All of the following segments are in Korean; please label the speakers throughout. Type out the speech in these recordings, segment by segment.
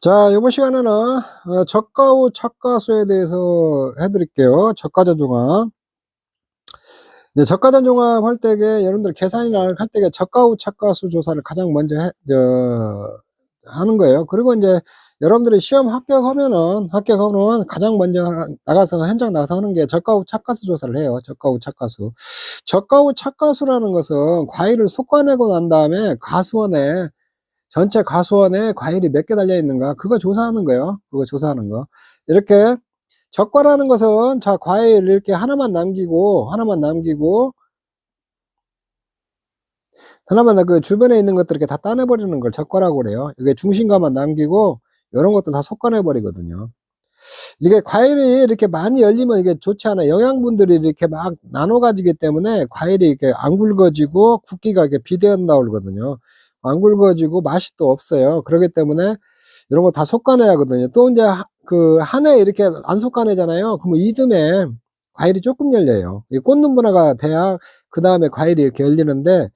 Speaker 1: 자, 이번 시간에는 저가 후 차가수에 대해서 해드릴게요. 저가전 종합. 이제 저가전 종합 할 때에 여러분들 계산이나 할 때에 저가 후 차가수 조사를 가장 먼저 하는 거예요. 그리고 이제 여러분들이 시험 합격하면 가장 먼저 나가서 현장 나가서 하는 게 저가 후 차가수 조사를 해요. 저가 후 차가수. 저가 후 차가수라는 것은 과일을 솎아내고 난 다음에 전체 가수원에 과일이 몇 개 달려 있는가 그거 조사하는 거예요. 그거 조사하는 거. 이렇게 적과라는 것은 자 과일 이렇게 하나만 남기고 그 주변에 있는 것들 이렇게 다 따내버리는 걸 적과라고 그래요. 이게 중심가만 남기고 이런 것도 다 솎아내 버리거든요. 이게 과일이 이렇게 많이 열리면 이게 좋지 않아요. 영양분들이 이렇게 막 나눠 가지기 때문에 과일이 이렇게 안 굵어지고 굵기가 이렇게 비대한다고 그러거든요. 안 굵어지고 맛이 또 없어요. 그렇기 때문에 이런 거 다 솎아내야 하거든요. 또 이제 한 해 이렇게 안 솎아내잖아요. 그러면 이듬해 과일이 조금 열려요. 이 꽃눈 분화가 돼야 그 다음에 과일이 이렇게 열리는데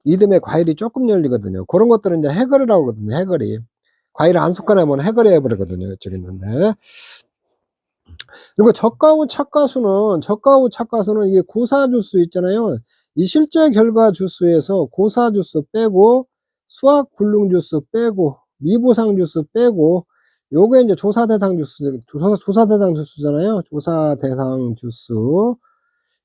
Speaker 1: 이듬해 과일이 조금 열리거든요. 그런 것들은 이제 해거리라고 그러거든요. 해거리. 과일을 안 솎아내면 해거리 해버리거든요. 이쪽에 있는데. 그리고 저가 후 착가수는 이게 고사 주수 있잖아요. 이 실제 결과 주수에서 고사 주수 빼고 수학 불능 주수 빼고 미보상 주수 빼고 요게 이제 조사 대상 주수잖아요. 조사 대상 주수.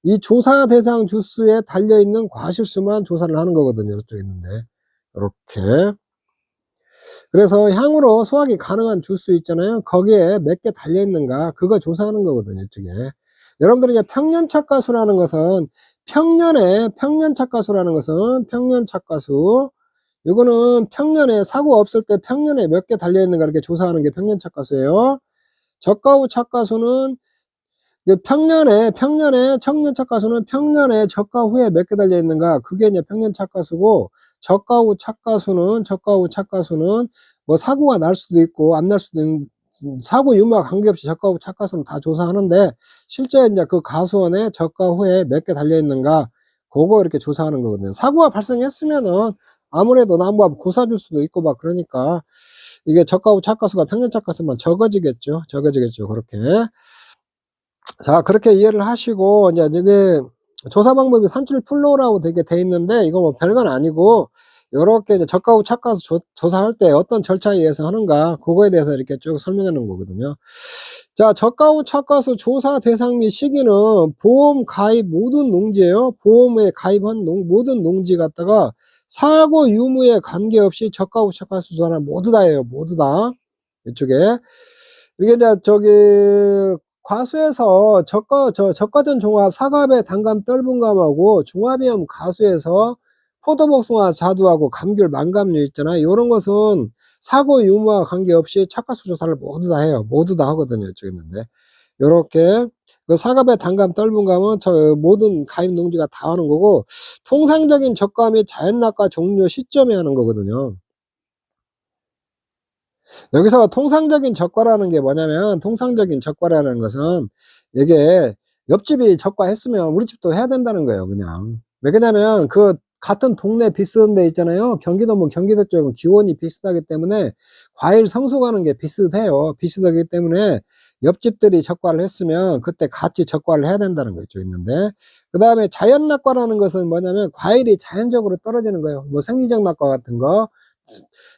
Speaker 1: 이 조사 대상 주수에 달려 있는 과실수만 조사를 하는 거거든요. 이쪽에 있는데. 이렇게. 그래서 향후로 수확이 가능한 주스 있잖아요. 거기에 몇 개 달려 있는가 그거 조사하는 거거든요. 이쪽에. 여러분들이 이제 평년착과수라는 것은 평년착과수 이거는 평년에 사고 없을 때 평년에 몇 개 달려 있는가 이렇게 조사하는 게 평년착과수예요. 저가 후 착과수는 평년에 청년착과수는 평년에 저가 후에 몇 개 달려 있는가 그게 이제 평년착과수고 저가 후 착과수는 뭐 사고가 날 수도 있고 안 날 수도 있는 사고 유무와 관계없이 저가 후 착과수는 다 조사하는데 실제 이제 그 가수원에 저가 후에 몇 개 달려 있는가 그거 이렇게 조사하는 거거든요. 사고가 발생했으면은 아무래도 나무 고사 줄 수도 있고 막 그러니까 이게 저가 후 착과수가 평년 착과수만 적어지겠죠. 그렇게. 자, 그렇게 이해를 하시고, 이제 이게 조사 방법이 산출 플로우라고 되게 돼 있는데, 이거 뭐 별건 아니고, 요렇게 이제 저가 후 착과수 조사할 때 어떤 절차에 의해서 하는가, 그거에 대해서 이렇게 쭉 설명해 놓은 거거든요. 자, 저가 후 착과수 조사 대상 및 시기는 보험 가입 모든 농지예요. 보험에 가입한 모든 농지 갖다가 사고 유무에 관계없이 저가 후 착과수 조사는 모두 다예요. 모두 다. 이쪽에. 이게 이제 과수에서 적과전 종합 사과배 단감 떫은감하고 종합이염 가수에서 포도복숭아 자두하고 감귤 망감류 있잖아요. 요런 것은 사고 유무와 관계없이 착과수 조사를 모두 다 해요. 모두 다 하거든요. 이쪽에 있는데. 요렇게 그 사과배 단감 떫은감은 모든 가입 농지가 다 하는 거고 통상적인 적과 및 자연낙과 종료 시점에 하는 거거든요. 여기서 통상적인 적과라는 게 뭐냐면 통상적인 적과라는 것은 이게 옆집이 적과했으면 우리 집도 해야 된다는 거예요. 그냥. 왜 그러냐면 그 같은 동네 비슷한 데 있잖아요. 경기도면 경기도 쪽은 기온이 비슷하기 때문에 과일 성숙하는 게 비슷해요. 비슷하기 때문에 옆집들이 적과를 했으면 그때 같이 적과를 해야 된다는 거 있는데 그 다음에 자연낙과라는 것은 뭐냐면 과일이 자연적으로 떨어지는 거예요. 뭐 생리적 낙과 같은 거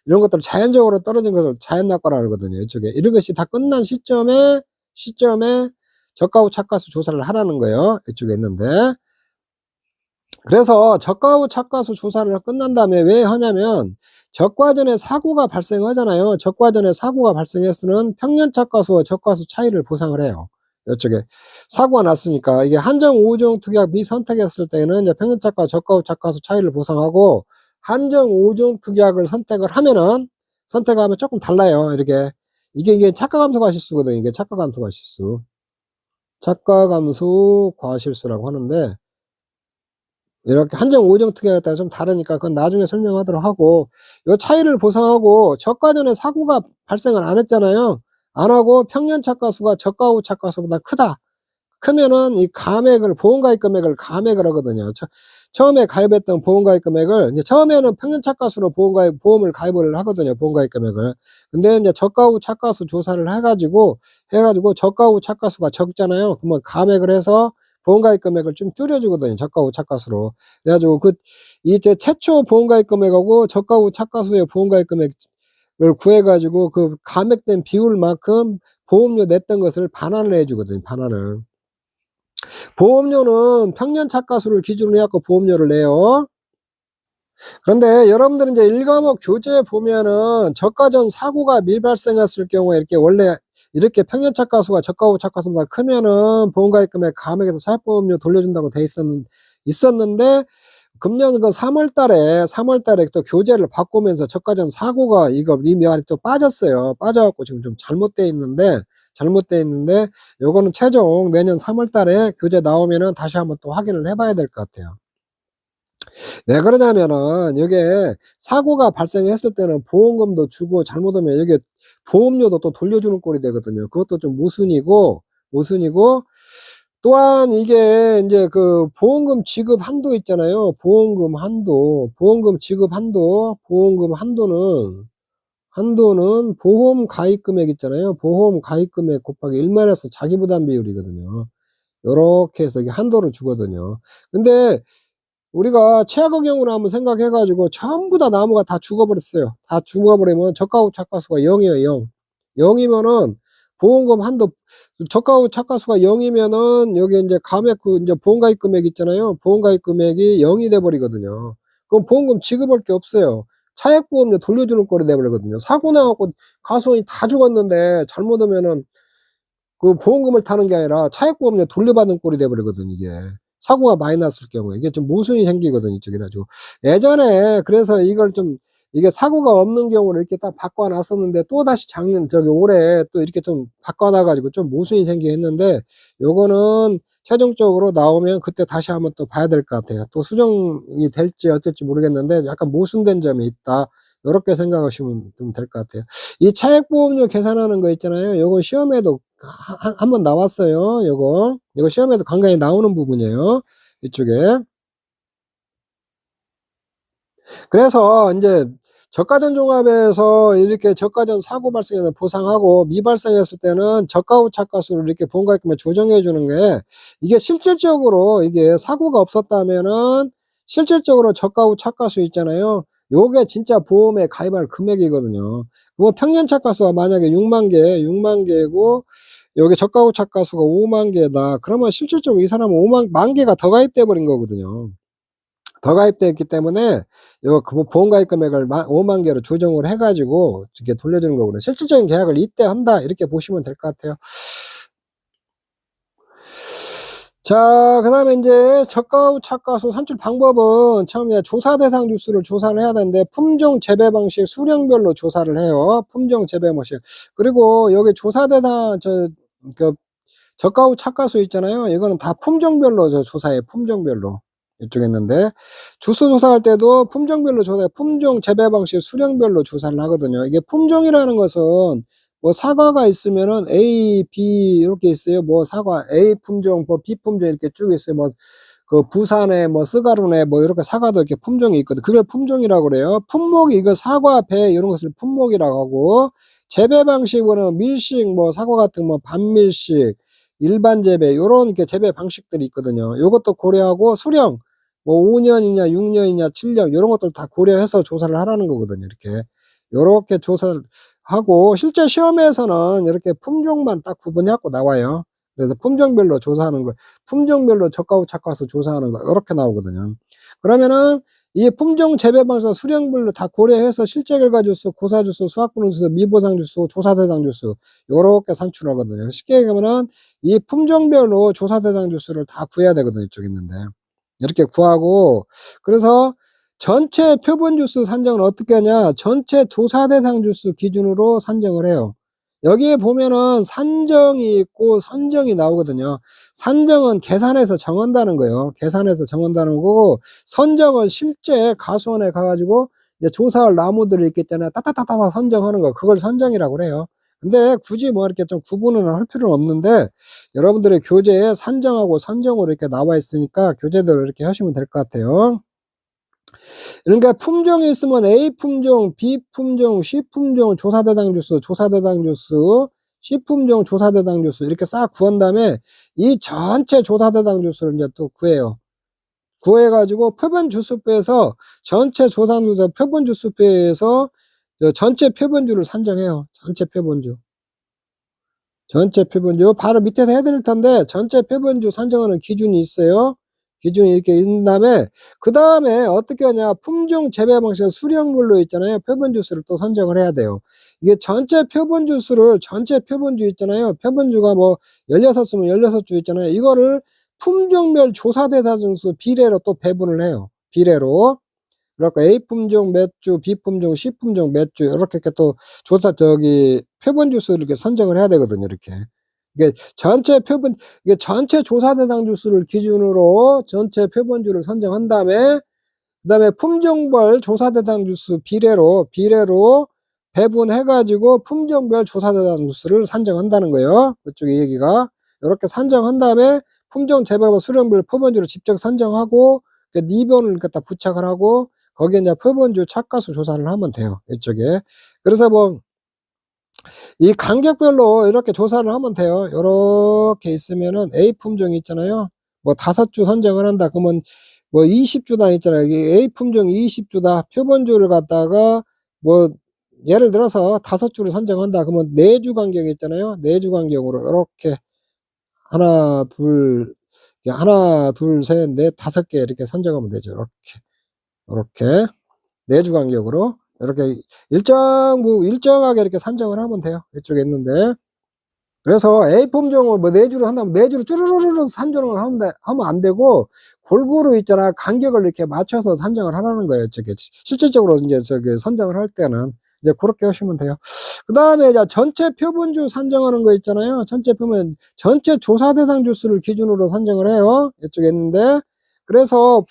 Speaker 1: 이런 것들 자연적으로 떨어진 것을 자연낙과라고 하거든요. 이쪽에 이런 것이 다 끝난 시점에 저가 후 착과수 조사를 하라는 거예요. 이쪽에 있는데 그래서 저가 후 착과수 조사를 끝난 다음에 왜 하냐면 적과전에 사고가 발생하잖아요. 적과전에 사고가 발생했으면 평년 착과수와 적과수 차이를 보상을 해요. 이쪽에 사고가 났으니까 이게 한정 5종 특약 미선택했을 때는 이제 평년 착과 저가 후 착과수 차이를 보상하고 한정 5종 특약을 선택하면 조금 달라요. 이게 착과감소 과실수거든요. 이게 착과감소 과실수. 착과감소 과실수라고 하는데 이렇게 한정 5종 특약에 따라 좀 다르니까 그건 나중에 설명하도록 하고 이 차이를 보상하고 적과전에 사고가 발생을 안 했잖아요. 안 하고 평년 착과수가 적과 후 착과수보다 크다. 크면은 이 감액을, 보험가입 금액을 감액을 하거든요. 처음에 가입했던 보험가입 금액을, 이제 처음에는 평년차가수로 보험을 가입을 하거든요, 보험가입 금액을. 근데 이제 저가 후 차가수 조사를 해가지고 저가 후 차가수가 적잖아요. 그러면 감액을 해서 보험가입 금액을 좀 줄여주거든요, 저가 후 차가수로. 그래가지고 이제 최초 보험가입 금액하고 저가 후 차가수의 보험가입 금액을 구해가지고 그 감액된 비율만큼 보험료 냈던 것을 반환을 해주거든요, 반환을. 보험료는 평년 차가수를 기준으로 해갖고 보험료를 내요. 그런데 여러분들은 이제 1과목 교재에 보면은 저가 전 사고가 밀발생했을 경우에 이렇게 원래 이렇게 평년 차가수가 저가 후 차가수보다 크면은 보험가입 금액 감액해서 사회보험료 돌려준다고 돼 있었는데 금년 그 3월 달에 또 교재를 바꾸면서 저가 전 사고가 이 면이 또 빠졌어요. 빠져갖고 지금 좀 잘못돼 있는데 요거는 최종 내년 3월 달에 교재 나오면은 다시 한번 또 확인을 해봐야 될 것 같아요. 왜 그러냐면은 이게 사고가 발생했을 때는 보험금도 주고 잘못하면 여기 보험료도 또 돌려주는 꼴이 되거든요. 그것도 좀 모순이고 또한 이게 이제 그 보험금 지급 한도 있잖아요. 보험금 지급 한도는 보험 가입 금액 있잖아요. 보험 가입 금액 곱하기 1만에서 자기 부담 비율이거든요. 요렇게 해서 이게 한도를 주거든요. 근데 우리가 최악의 경우를 한번 생각해 가지고 전부 다 나무가 다 죽어버렸어요. 다 죽어버리면 저가 후 차가수가 0이에요, 0. 0이면은 보험금 한도, 저가 후 차가수가 0이면은 여기 이제 감액 이제 보험가입 금액 있잖아요. 보험가입 금액이 0이 돼 버리거든요. 그럼 보험금 지급할 게 없어요. 차액보험료 돌려주는 꼴이 돼 버리거든요. 사고 나갖고 가수원이 다 죽었는데 잘못하면은 그 보험금을 타는 게 아니라 차액보험료 돌려받는 꼴이 돼 버리거든, 이게. 사고가 많이 났을 경우에. 이게 좀 모순이 생기거든, 이쪽에 가지고. 예전에 그래서 이게 사고가 없는 경우를 이렇게 딱 바꿔 놨었는데 또다시 올해 또 이렇게 좀 바꿔 놔가지고 좀 모순이 생기게 했는데, 요거는 최종적으로 나오면 그때 다시 한번 또 봐야 될 것 같아요. 또 수정이 될지 어쩔지 모르겠는데 약간 모순된 점이 있다. 요렇게 생각하시면 좀 될 것 같아요. 이 차액보험료 계산하는 거 있잖아요. 요거 시험에도 한번 나왔어요. 요거 시험에도 간간히 나오는 부분이에요, 이쪽에. 그래서 이제 저가전 종합에서 이렇게 저가전 사고 발생해서 보상하고 미발생했을 때는 저가 후 차가수를 이렇게 보험가입 금액 조정해 주는 게, 이게 실질적으로 이게 사고가 없었다면은 실질적으로 저가 후 차가수 있잖아요. 요게 진짜 보험에 가입할 금액이거든요. 뭐 평년 차가수가 만약에 6만 개고 여기 저가 후 차가수가 5만 개다. 그러면 실질적으로 이 사람은 만 개가 더 가입돼 버린 거거든요. 더 가입되었기 때문에 그 보험가입 금액을 5만 개로 조정을 해가지고 이렇게 돌려주는 거거든요. 실질적인 계약을 이때 한다, 이렇게 보시면 될 것 같아요. 자, 그 다음에 이제 저가 후 차가수 산출 방법은 처음에 조사 대상 주수를 조사를 해야 되는데, 품종 재배 방식 수령별로 조사를 해요. 품종 재배 방식. 그리고 여기 조사 대상 저가 후 차가수 있잖아요. 이거는 다 품종별로 조사해요. 품종별로. 이쪽에 있는데, 주수 조사할 때도 품종별로 조사해. 품종 재배 방식 수령별로 조사를 하거든요. 이게 품종이라는 것은 뭐 사과가 있으면은 A, B 이렇게 있어요. 뭐 사과 A 품종, 뭐 B 품종 이렇게 쭉 있어요. 뭐 그 부산에 뭐 스가루네 뭐 이렇게 사과도 이렇게 품종이 있거든. 그걸 품종이라고 그래요. 품목이 이거 사과, 배 이런 것을 품목이라고 하고, 재배 방식으로는 밀식, 뭐 사과 같은 뭐 반밀식, 일반 재배 요런 이렇게 재배 방식들이 있거든요. 요것도 고려하고, 수령 뭐 5년이냐 6년이냐 7년 요런 것들 다 고려해서 조사를 하라는 거거든요. 이렇게 요렇게 조사를 하고, 실제 시험에서는 이렇게 품종만 딱 구분해 갖고 나와요. 그래서 품종별로 조사하는 거, 품종별로 저가 후 차가수 조사하는 거 요렇게 나오거든요. 그러면은 이 품종 재배 방식 수령별로 다 고려해서 실제 결과 주수, 고사 주수, 수학 분석 주수, 미보상 주수, 조사 대상 주수 요렇게 산출하거든요. 쉽게 얘기하면은 이 품종별로 조사 대상 주수를 다 구해야 되거든요. 이쪽에 있는데 이렇게 구하고, 그래서 전체 표본 주수 산정을 어떻게 하냐, 전체 조사 대상 주수 기준으로 산정을 해요. 여기에 보면은 산정이 있고 선정이 나오거든요. 산정은 계산해서 정한다는 거예요. 계산해서 정한다는 거고, 선정은 실제 가수원에 가가지고 이제 조사할 나무들이 있기 때문에 따따따따 선정하는 거, 그걸 선정이라고 그래요. 근데 굳이 뭐 이렇게 좀 구분을 할 필요는 없는데 여러분들의 교재에 산정하고 선정으로 이렇게 나와 있으니까 교재대로 이렇게 하시면 될 것 같아요. 그러니까 품종이 있으면 A 품종, B 품종, C 품종, 조사대상 주수, 조사대상 주수, C 품종, 조사대상 주수 이렇게 싹 구한 다음에 이 전체 조사대상 주수를 이제 또 구해요. 구해가지고 표본 주수표에서 전체 조사대 표본 주수표에서 전체 표본주를 산정해요. 전체 표본주. 전체 표본주 바로 밑에서 해드릴 텐데 전체 표본주 산정하는 기준이 있어요. 기준이 이렇게 있는 다음에 그 다음에 어떻게 하냐 품종 재배 방식 수령물로 있잖아요. 표본주 수를 또 선정을 해야 돼요. 이게 전체 표본주 수를 전체 표본주 있잖아요. 표본주가 뭐 16수면 16주 있잖아요. 이거를 품종별 조사대상수 비례로 또 배분을 해요. 비례로. 그러니까 A 품종 몇 주, B 품종, C 품종 몇 주, 이렇게 또 표본주 수를 이렇게 선정을 해야 되거든요, 이렇게. 이게 이게 전체 조사 대상 주수를 기준으로 전체 표본주를 선정한 다음에, 그 다음에 품종별 조사 대상 주수 비례로 배분해가지고 품종별 조사 대상 주수를 산정한다는 거예요. 그쪽에 얘기가. 이렇게 산정한 다음에 품종 재배와 수령별 표본주를 직접 선정하고, 니변을 갖다 부착을 하고, 거기에 이제 표본주 착가수 조사를 하면 돼요. 이쪽에. 그래서 뭐, 이 간격별로 이렇게 조사를 하면 돼요. 이렇게 있으면은 A 품종이 있잖아요. 뭐 5주 선정을 한다. 그러면 뭐 20주당 있잖아요. A 품종 20주다. 표본주를 갖다가 뭐, 예를 들어서 5주를 선정한다. 그러면 4주 간격이 있잖아요. 4주 간격으로 이렇게 하나, 둘, 셋, 넷, 5개 이렇게 선정하면 되죠. 이렇게 4주 간격으로 이렇게 일정하게 이렇게 산정을 하면 돼요. 이쪽에 있는데. 그래서 A 품종을 뭐 4주를 한다면 4주를 쭈르르르 산정을 하면 안 되고 골고루 있잖아. 간격을 이렇게 맞춰서 산정을 하라는 거예요. 저게 실질적으로 이제 선정을 할 때는 이제 그렇게 하시면 돼요. 그 다음에 이제 전체 표본주 산정하는 거 있잖아요. 전체 조사 대상 주수를 기준으로 산정을 해요. 이쪽에 있는데. 그래서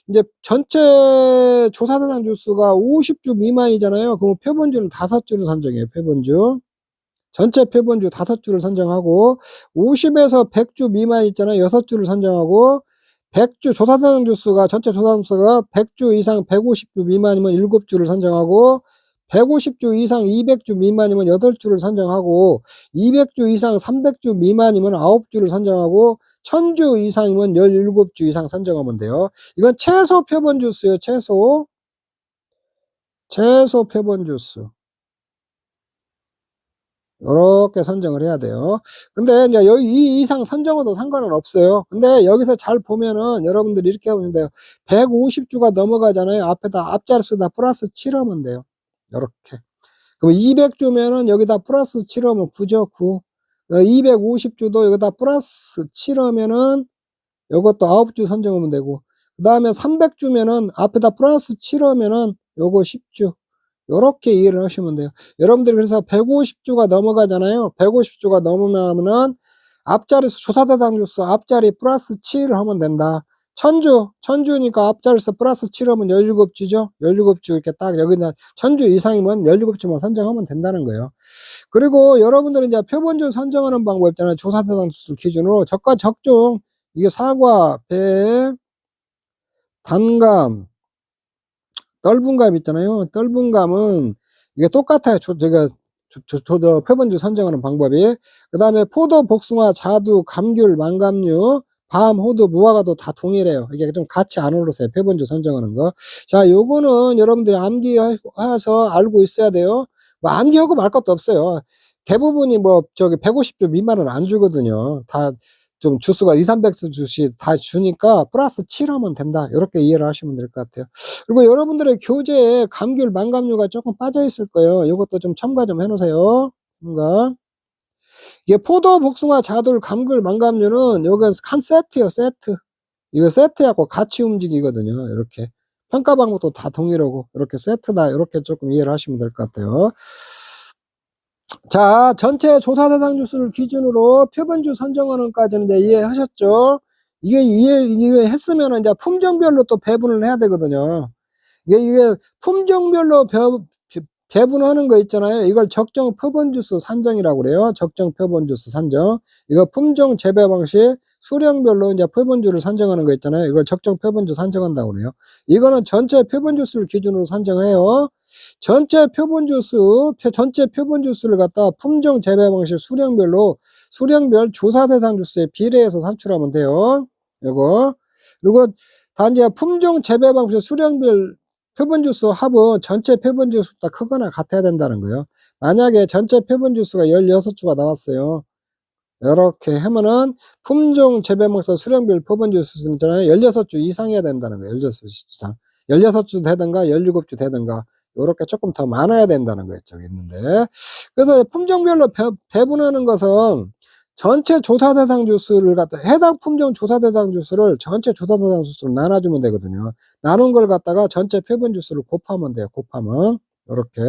Speaker 1: 이제 전체 조사 대상 주수가 50주 미만이잖아요. 그럼 표본주는 5주를 산정해요. 표본주. 전체 표본주 5주를 선정하고 50에서 100주 미만 있잖아요. 6주를 선정하고 100주 조사대상 주수가 전체 조사대상 주수가 100주 이상 150주 미만이면 7주를 선정하고 150주 이상 200주 미만이면 8주를 선정하고 200주 이상 300주 미만이면 9주를 선정하고 1000주 이상이면 17주 이상 선정하면 돼요. 이건 최소 표본주 수예요. 최소 표본주 수. 이렇게 선정을 해야 돼요. 근데 이제 여기 이 이상 선정해도 상관은 없어요. 근데 여기서 잘 보면은 여러분들이 이렇게 하면 돼요. 150주가 넘어가잖아요. 앞자리수다 플러스 7하면 돼요. 이렇게. 그럼 200주면은 여기다 플러스 7하면 9죠. 9. 250주도 여기다 플러스 7하면은 요것도 9주 선정하면 되고. 그 다음에 300주면은 앞에다 플러스 7하면은 요거 10주. 요렇게 이해를 하시면 돼요. 여러분들이 그래서 150주가 넘어가잖아요. 150주가 넘으면은 앞자리수 조사대상 주수 앞자리 플러스 7 하면 된다. 1000주니까 앞자리수 플러스 7 하면 17주죠. 17주 이렇게 딱 여기는 1000주 이상이면 17주만 선정하면 된다는 거예요. 그리고 여러분들은 이제 표본주 선정하는 방법 있잖아요. 조사대상 주수 기준으로 적과 적종 이게 사과, 배, 단감, 떫은 감 있잖아요. 떫은 감은 이게 똑같아요. 제가 표본주 선정하는 방법이. 그 다음에 포도, 복숭아, 자두, 감귤, 망감류, 밤, 호두, 무화과도 다 동일해요. 이게 좀 같이 안 오르세요. 표본주 선정하는 거. 자, 요거는 여러분들이 암기해서 알고 있어야 돼요. 뭐 암기하고 말 것도 없어요. 대부분이 150주 미만은 안 주거든요. 다 좀 주수가 200~300주씩 다 주니까 플러스 7 하면 된다. 이렇게 이해를 하시면 될 것 같아요. 그리고 여러분들의 교재에 감귤, 망감류가 조금 빠져 있을 거예요. 이것도 좀 첨가 좀 해놓으세요. 첨가. 이게 포도, 복숭아, 자두, 감귤, 망감류는 여기는 한 세트예요. 세트. 이거 세트하고 같이 움직이거든요. 이렇게. 평가 방법도 다 동일하고 이렇게 세트다. 이렇게 조금 이해를 하시면 될 것 같아요. 자, 전체 조사 대상 주수를 기준으로 표본주 선정하는까지는 이제 이해하셨죠? 이게 이해했으면 이제 품종별로 또 배분을 해야 되거든요. 이게 품종별로 배분하는 거 있잖아요. 이걸 적정 표본주수 산정이라고 그래요. 적정 표본주수 산정. 이거 품종 재배 방식 수량별로 이제 표본주를 산정하는 거 있잖아요. 이걸 적정 표본주 산정한다고 그래요. 이거는 전체 표본주수를 기준으로 산정해요. 전체 표본주수를 갖다 품종 재배 방식 수량별로 수량별 조사 대상 주수에 비례해서 산출하면 돼요. 이거. 그리고 단지 품종 재배 방식 수량별 표본주수 합은 전체 표본주수보다 크거나 같아야 된다는 거예요. 만약에 전체 표본주수가 16주가 나왔어요. 이렇게 하면은 품종 재배목사 수량별 표본주수 있잖아요. 16주 이상이어야 된다는 거예요. 16주 이상. 16주 되든가 17주 되든가 요렇게 조금 더 많아야 된다는 거예요. 저기 있는데. 그래서 품종별로 배분하는 것은 전체 조사 대상 주수를 갖다 해당 품종 조사 대상 주수를 전체 조사 대상 주수로 나눠주면 되거든요. 나눈 걸 갖다가 전체 표본 주수를 곱하면 돼요. 곱하면 요렇게.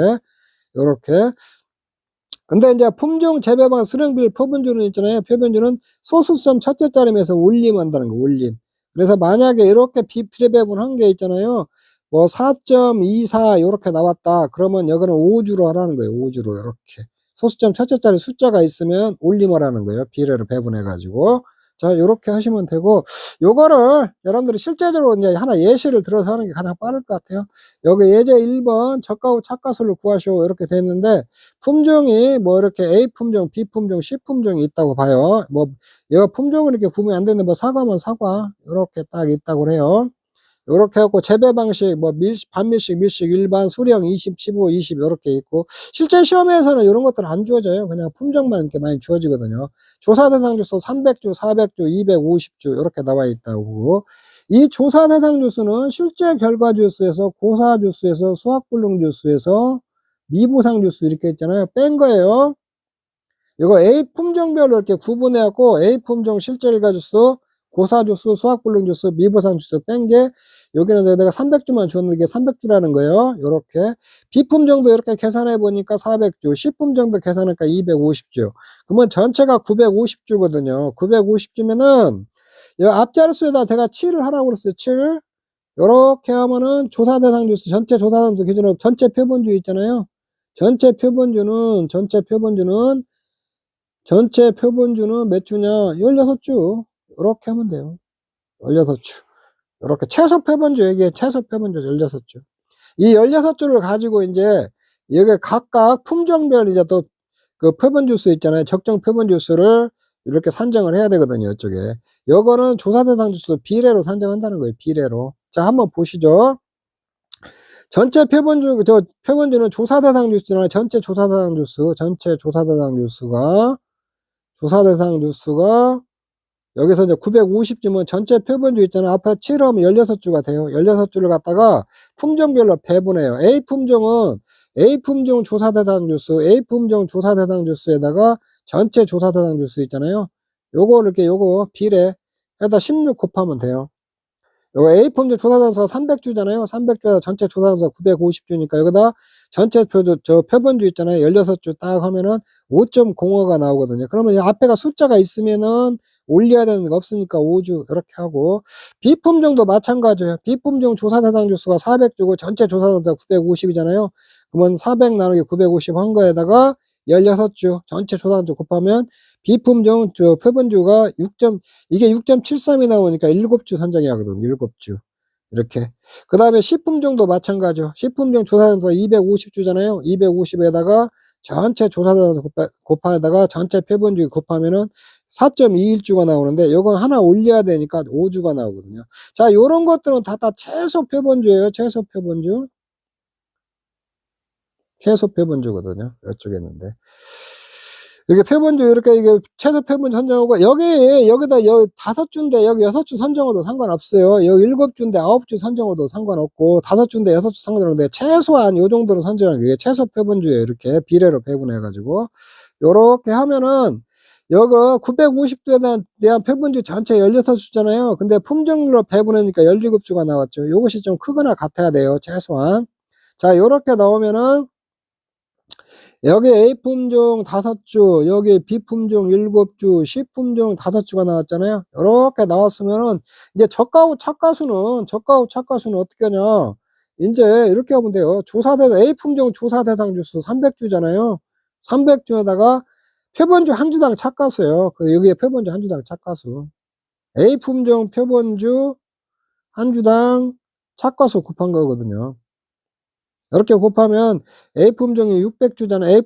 Speaker 1: 근데 이제 품종 재배방 수량별 표본주는 있잖아요. 표본주는 소수점 첫째 자름에서 올림한다는 거. 올림. 그래서 만약에 이렇게 비례배분한 게 있잖아요. 뭐 4.24 요렇게 나왔다. 그러면 여기는 5주로 하라는 거예요. 5주로 이렇게. 소수점 첫째 자리 숫자가 있으면 올림하라는 거예요. 비례를 배분해가지고. 자, 요렇게 하시면 되고, 요거를 여러분들이 실제적으로 이제 하나 예시를 들어서 하는 게 가장 빠를 것 같아요. 여기 예제 1번 저가 후 착가수를 구하시오. 이렇게 돼 있는데, 품종이 뭐 이렇게 A 품종, B 품종, C 품종이 있다고 봐요. 뭐, 얘가 품종을 이렇게 구분이 안 되는데, 뭐 사과면 사과. 이렇게 딱 있다고 그래요. 요렇게 하고 재배 방식 뭐 반밀식, 밀식, 일반, 수령 20, 15, 20 요렇게 있고 실제 시험에서는 이런 것들 안 주어져요. 그냥 품종만 이렇게 많이 주어지거든요. 조사 대상 주수 300주, 400주, 250주 이렇게 나와 있다고. 이 조사 대상 주수는 실제 결과 주수에서 고사 주수에서 수학 불능 주수에서 미보상 주수 이렇게 있잖아요. 뺀 거예요. 이거 A 품종별로 이렇게 구분해 갖고 A 품종 실제 결과 주수 고사 주수, 수학 불능 주수, 미보상 주수 뺀 게 여기는 내가 300주만 주었는데 이게 300주라는 거예요. 요렇게. B품종도 이렇게 계산해 보니까 400주, C품종도 계산하니까 250주. 그러면 전체가 950주거든요. 950주면은 이 앞자리수에다 제가 7을 하라고 그랬어요. 7. 요렇게 하면은 조사 대상 주수, 전체 조사 대상 주수 기준으로 전체 표본주 있잖아요. 전체 표본주는 몇 주냐? 16주. 이렇게 하면 돼요. 16주. 이렇게 최소 표본주, 여기에 최소 표본주 16주. 이 16주를 가지고 이제 여기 각각 품종별 이제 또 그 표본주 수 있잖아요. 적정 표본주 수를 이렇게 산정을 해야 되거든요. 이쪽에. 요거는 조사 대상 주수 비례로 산정한다는 거예요. 비례로. 자, 한번 보시죠. 전체 표본주는 조사 대상 주수잖아요. 전체 조사 대상 주수가 여기서 이제 950주면 전체 표본주 있잖아요. 앞에 7하면 16주가 돼요. 16주를 갖다가 품종별로 배분해요. A품종 조사 대상 주수, A품종 조사 대상 주수에다가 전체 조사 대상 주수 있잖아요. 요거 비례 해다 16 곱하면 돼요. 요거 A품종 조사 대상 주수가 300주잖아요. 300주에다 전체 조사 대상 주수가 950주니까 여기다 전체 표본주 있잖아요. 16주 딱 하면은 5.05가 나오거든요. 그러면 이 앞에가 숫자가 있으면은 올려야 되는 거 없으니까 5주 이렇게 하고 B품종도 마찬가지예요. B품종 조사 대상 주수가 400주고 전체 조사 대상 주수가 950이잖아요. 그러면 400 나누기 950 한 거에다가 16주 전체 조사 대상 주수 곱하면 B품종 표본주가 이게 6.73이 나오니까 7주 선정해야 하거든요. 7주. 이렇게. 그 다음에 C품종도 마찬가지죠. C품종 조사 대상 주수가 250주잖아요. 250에다가 전체 조사 대상 주수 곱하다가 전체 표본주 곱하면은 4.21주가 나오는데 요건 하나 올려야 되니까 5주가 나오거든요. 자, 요런 것들은 다 최소 표본주예요. 최소 표본주거든요. 이쪽에 있는데. 이렇게 표본주 이렇게 이게 최소 표본주 선정하고 여기다 5주인데 여기 6주 선정해도 상관없어요. 여기 7주인데 9주 선정해도 상관없고 5주인데 6주 상관없는데 최소한 요 정도는 선정하는 게 최소 표본주예요. 이렇게 비례로 배분해 가지고 요렇게 하면은 여기 950주에 대한 표본주 전체 16주잖아요. 근데 품종으로 배분하니까 17주가 나왔죠. 요것이 좀 크거나 같아야 돼요. 최소한. 자, 요렇게 나오면은 여기 A품종 5주, 여기 B품종 7주, C품종 5주가 나왔잖아요. 요렇게 나왔으면은 이제 저가 후 착가수는 어떻게 하냐? 이제 이렇게 하면 돼요. 조사대상, A품종 조사대상 주수 300주잖아요. 300주에다가 표본주 한 주당 착가수예요. 여기에 표본주 한 주당 착가수. A품종 표본주 한 주당 착가수 곱한 거거든요. 이렇게 곱하면 A품종이 600주잖아요.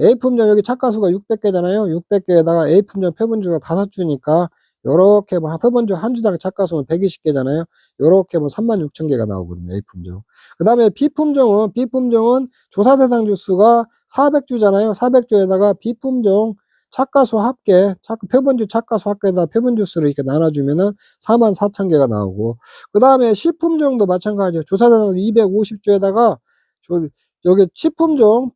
Speaker 1: A품종 여기 착가수가 600개잖아요. 600개에다가 A품종 표본주가 5주니까 요렇게 뭐 표본주 한 주당 착가수는 120개잖아요. 요렇게 뭐 36,000개가 나오거든요. A품종. 그 다음에 B품종은 조사대상 주수가 400주잖아요. 400주에다가 B품종 착가수 합계, 표본주 착가수 합계에다 표본주 수를 이렇게 나눠주면은 44,000개가 나오고, 그 다음에 C품종도 마찬가지예요. 조사대상 250주에다가, 여기 C품종,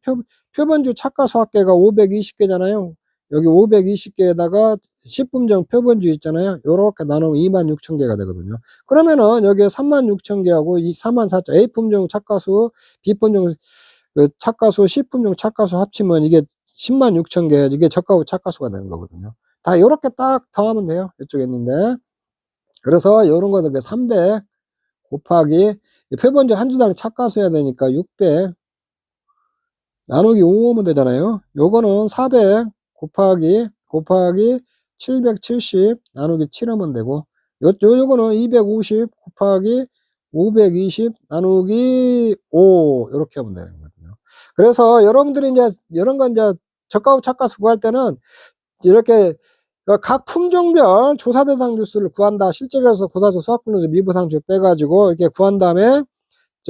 Speaker 1: 표본주 착가수 합계가 520개잖아요. 여기 520개에다가 C품종 표본주 있잖아요. 요렇게 나누면 26,000개가 되거든요. 그러면은 여기에 36,000개하고 이 44,000, A품종 착가수, B품종 착가수, C품종 착가수 합치면 이게 106,000개, 이게 저가후 착가수가 되는 거거든요. 다 요렇게 딱 더하면 돼요. 이쪽에 있는데. 그래서 요런 거는 300 곱하기 표본주 한 주당 착가수 해야 되니까 600 나누기 5 하면 되잖아요. 요거는 400 곱하기 770 나누기 7 하면 되고, 요거는 250 곱하기 520 나누기 5 이렇게 하면 되는 거거든요. 그래서 여러분들이 이제 이런 건 이제 저가후 착가수 구할 때는 이렇게 각 품종별 조사대상 주수를 구한다. 실제로서 고사조 수학분수 미부상주 빼가지고 이렇게 구한 다음에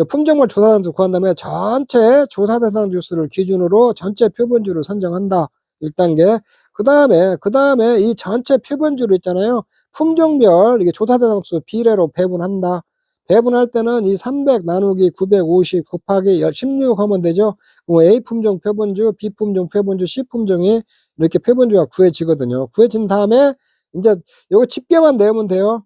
Speaker 1: 품종별 조사대상 주 구한 다음에 전체 조사대상 주수를 기준으로 전체 표본주를 선정한다. 1단계. 그 다음에 이 전체 표본주를 있잖아요. 품종별 이게 조사대상 수 비례로 배분한다. 배분할 때는 이 300 나누기 950 곱하기 16 하면 되죠. A품종 표본주, B품종 표본주, C품종이 이렇게 표본주가 구해지거든요. 구해진 다음에 이제 요거 집계만 내면 돼요.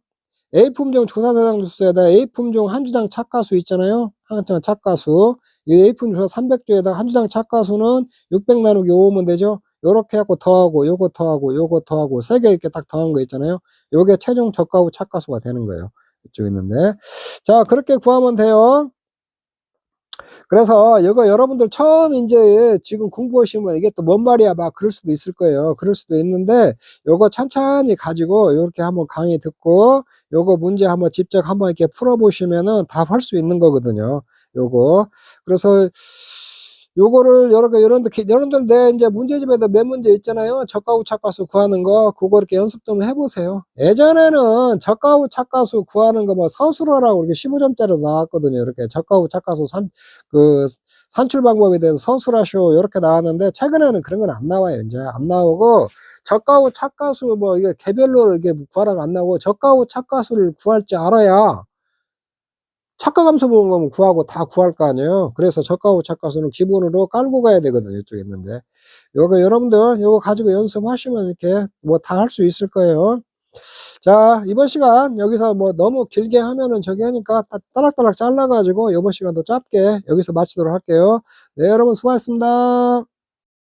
Speaker 1: A품종 조사대상 주수에다 A품종 한 주당 착가수 있잖아요. 한 주당 착가수. 이 A품종 300주에다 한 주당 착가수는 600 나누기 5면 되죠. 요렇게 하고 더하고 요거 더하고 요거 더하고 3개 이렇게 딱 더한 거 있잖아요. 요게 최종 저가후 착가수가 되는 거예요. 이쪽에 있는데. 자, 그렇게 구하면 돼요. 그래서 이거 여러분들 처음 이제 지금 공부하시면 이게 또 뭔 말이야 막 그럴 수도 있을 거예요. 그럴 수도 있는데 요거 천천히 가지고 이렇게 한번 강의 듣고 요거 문제 한번 직접 한번 이렇게 풀어보시면은 답할 수 있는 거거든요. 요거. 그래서 요거를 여러분들 내 이제 문제집에도 몇 문제 있잖아요. 저가후 착가수 구하는 거 그거 이렇게 연습 좀 해보세요. 예전에는 저가후 착가수 구하는 거 뭐 서술하라고 이렇게 15점짜리도 나왔거든요. 이렇게 저가후 착가수 산출 방법에 대해서 서술하쇼 이렇게 나왔는데 최근에는 그런 건 안 나와요. 이제 안 나오고 저가후 착가수 뭐 이게 개별로 이렇게 구하라고 안 나오고 저가후 착가수를 구할 줄 알아야 착가감소 보는 거면 구하고 다 구할 거 아니에요. 그래서 저가후 착가수는 기본으로 깔고 가야 되거든요. 이쪽에 있는데. 요거 여러분들 요거 가지고 연습하시면 이렇게 뭐 다 할 수 있을 거예요. 자, 이번 시간 여기서 뭐 너무 길게 하면은 저기 하니까 따락따락 잘라가지고 이번 시간도 짧게 여기서 마치도록 할게요. 네, 여러분 수고하셨습니다.